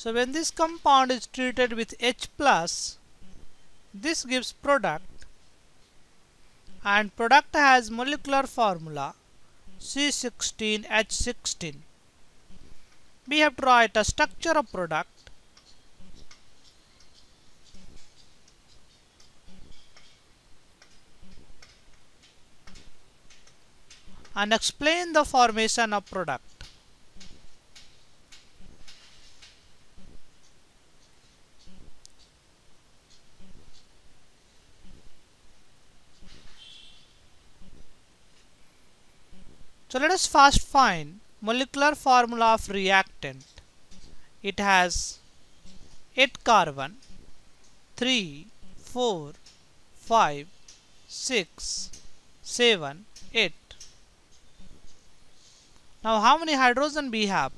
So when this compound is treated with H plus, this gives product, and product has molecular formula C16H16. We have to write a structure of product and explain the formation of product. So let us first find molecular formula of reactant. It has 8 carbon, 3, 4, 5, 6, 7, 8. Now how many hydrogen we have?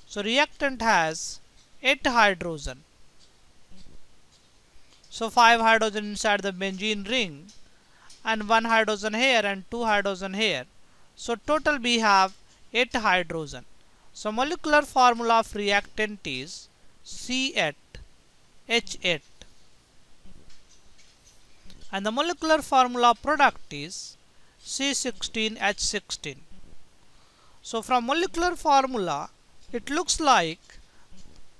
So reactant has 8 hydrogen. So 5 hydrogen inside the benzene ring, and 1 hydrogen here and 2 hydrogen here. So total we have 8 hydrogen. So molecular formula of reactant is C8H8, and the molecular formula of product is C16H16. So from molecular formula it looks like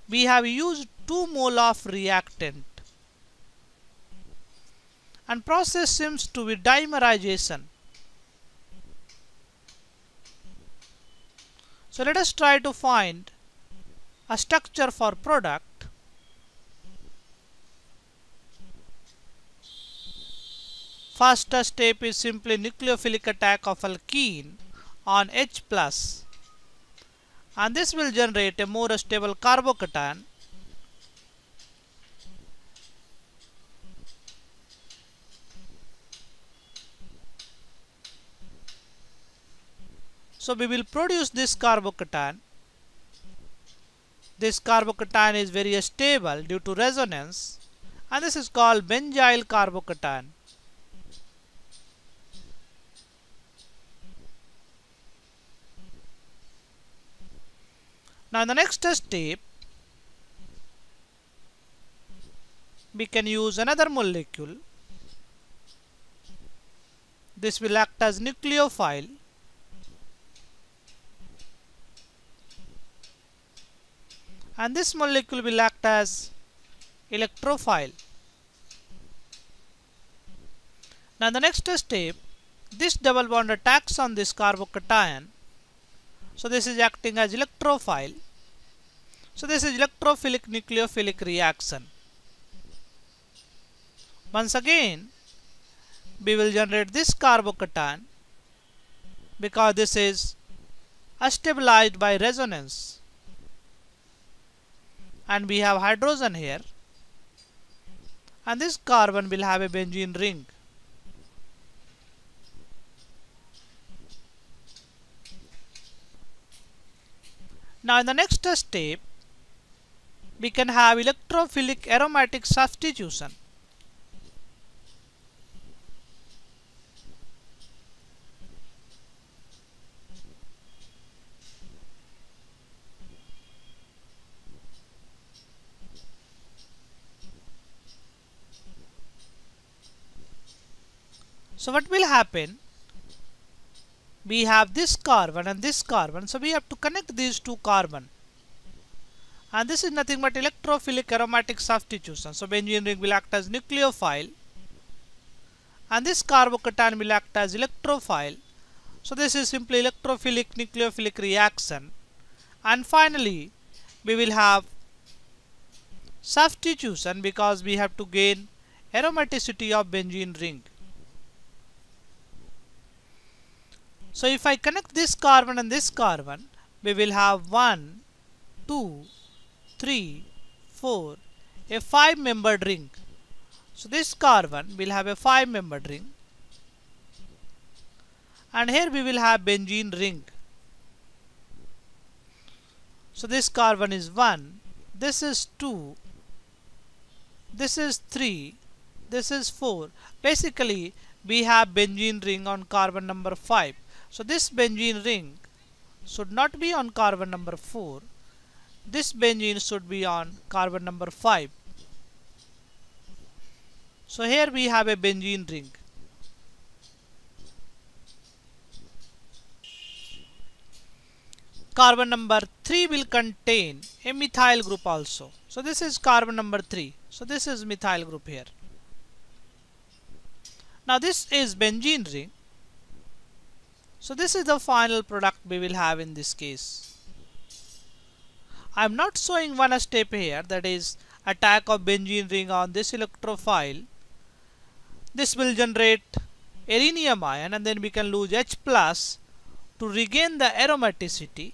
we have used 2 mole of reactant, and process seems to be dimerization. So let us try to find a structure for product. First step is simply nucleophilic attack of alkene on H plus, and this will generate a more stable carbocation. So we will produce this carbocation. This carbocation is very stable due to resonance, and this is called benzyl carbocation. Now in the next step, we can use another molecule. This will act as nucleophile, and this molecule will act as electrophile. Now in the next step, this double bond attacks on this carbocation. So this is acting as electrophile. So this is electrophilic nucleophilic reaction. Once again, we will generate this carbocation because this is stabilized by resonance, and we have hydrogen here, and this carbon will have a benzene ring. Now in the next step, we can have electrophilic aromatic substitution. So what will happen? We have this carbon and this carbon, so we have to connect these two carbon, and this is nothing but electrophilic aromatic substitution. So benzene ring will act as nucleophile, and this carbocation will act as electrophile. So this is simply electrophilic nucleophilic reaction, and finally we will have substitution because we have to gain aromaticity of benzene ring. So if I connect this carbon and this carbon, we will have 1, 2, 3, 4, a 5-membered ring. So this carbon will have a 5-membered ring, and here we will have benzene ring. So this carbon is 1, this is 2, this is 3, this is 4. Basically we have benzene ring on carbon number 5. So this benzene ring should not be on carbon number 4, this benzene should be on carbon number 5. So here we have a benzene ring. Carbon number 3 will contain a methyl group also. So this is carbon number 3. So this is methyl group here. Now this is benzene ring. So this is the final product we will have in this case. I am not showing one step here, that is attack of benzene ring on this electrophile. This will generate rhenium ion and then we can lose H plus to regain the aromaticity,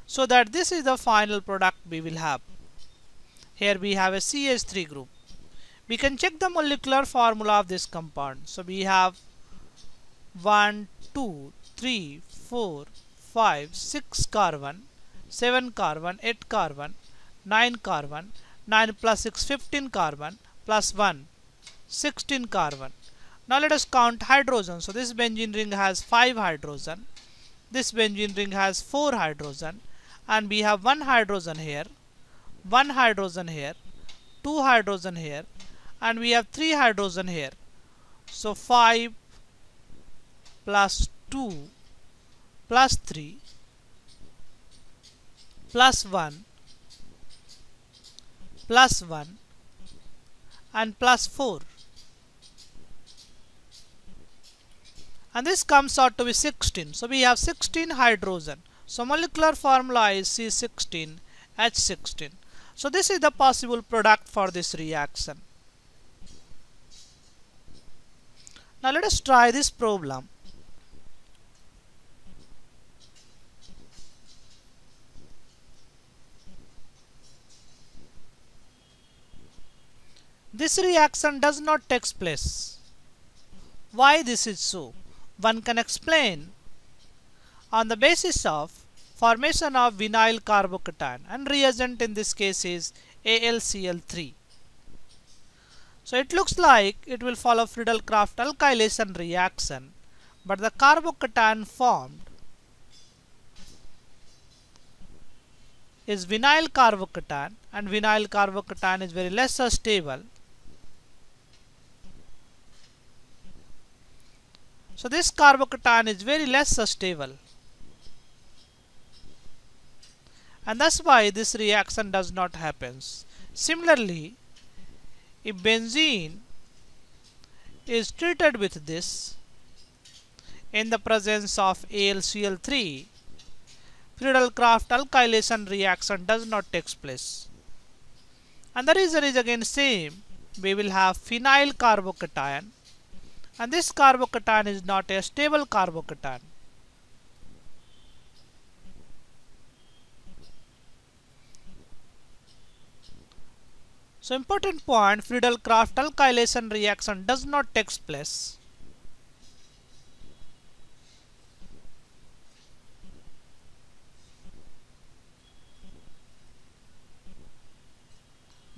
so that this is the final product we will have. Here we have a CH3 group. We can check the molecular formula of this compound. So we have 1, 2, 3, 4, 5, 6 carbon, 7 carbon, 8 carbon, 9 carbon, 9 plus 6, 15 carbon, plus 1, 16 carbon. Now let us count hydrogen. So this benzene ring has 5 hydrogen. This benzene ring has 4 hydrogen. And we have 1 hydrogen here, 1 hydrogen here, 2 hydrogen here, and we have 3 hydrogen here. So 5 plus 2 plus 3 plus 1 plus 1 and plus 4. And this comes out to be 16. So we have 16 hydrogen. So molecular formula is C16H16. So this is the possible product for this reaction. Now let us try this problem. This reaction does not take place. Why this is so? One can explain on the basis of formation of vinyl carbocation, and reagent in this case is AlCl3. So it looks like it will follow Friedel-Crafts alkylation reaction, but the carbocation formed is vinyl carbocation, and vinyl carbocation is very less stable. So this carbocation is very less stable, and that's why this reaction does not happen. Similarly, if benzene is treated with this in the presence of AlCl3, Friedel-Crafts alkylation reaction does not take place. And the reason is again same. We will have phenyl carbocation, and this carbocation is not a stable carbocation. So important point, Friedel-Crafts alkylation reaction does not take place.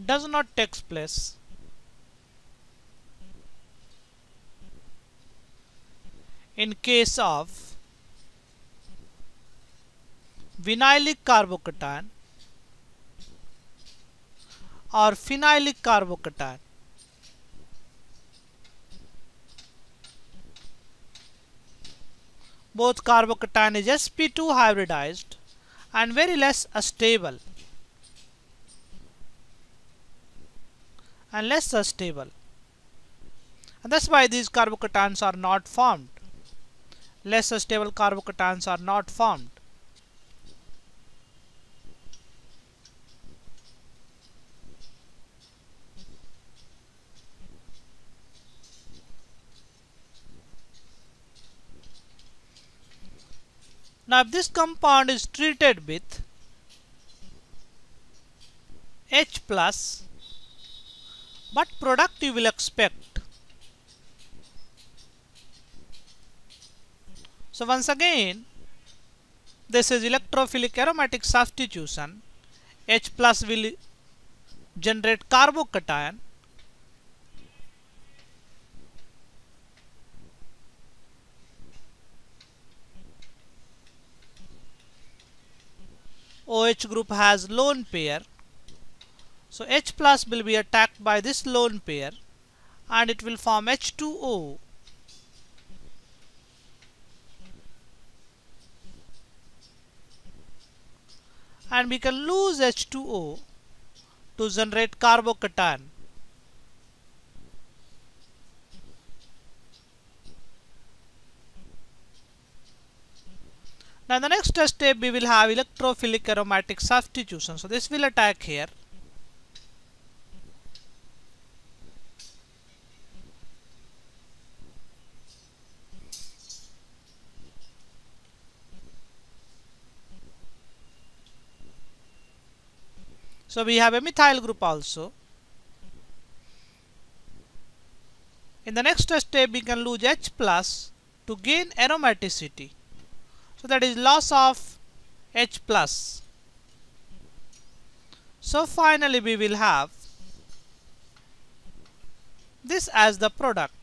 Does not take place in case of vinylic carbocation or phenylic carbocation. Both carbocation is sp2 hybridized and very less stable and less stable, and that's why these carbocations are not formed. Less stable carbocations are not formed. Now if this compound is treated with H plus, what product you will expect? So once again, this is electrophilic aromatic substitution. H plus will generate carbocation, OH group has lone pair. So H plus will be attacked by this lone pair and it will form H2O. And we can lose H2O to generate carbocation. Now in the next step we will have electrophilic aromatic substitution. So this will attack here. So we have a methyl group also. In the next step we can lose H plus to gain aromaticity. So that is loss of H plus. So finally we will have this as the product.